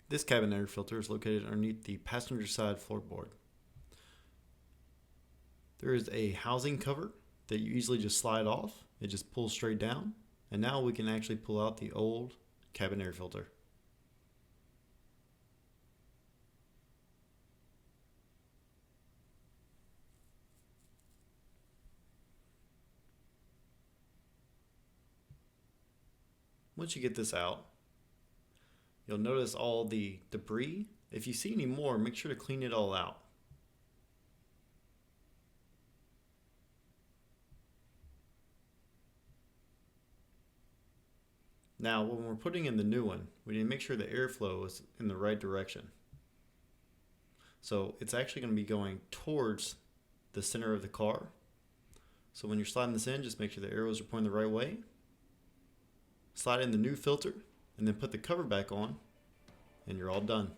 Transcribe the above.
This cabin air filter is located underneath the passenger side floorboard. There is a housing cover that you easily just slide off. It just pulls straight down. And now we can actually pull out the old cabin air filter. Once you get this out, you'll notice all the debris. If you see any more, make sure to clean it all out. Now, when we're putting in the new one, we need to make sure the airflow is in the right direction. So it's actually going to be going towards the center of the car. So when you're sliding this in, just make sure the arrows are pointing the right way. Slide in the new filter, and then put the cover back on, and you're all done.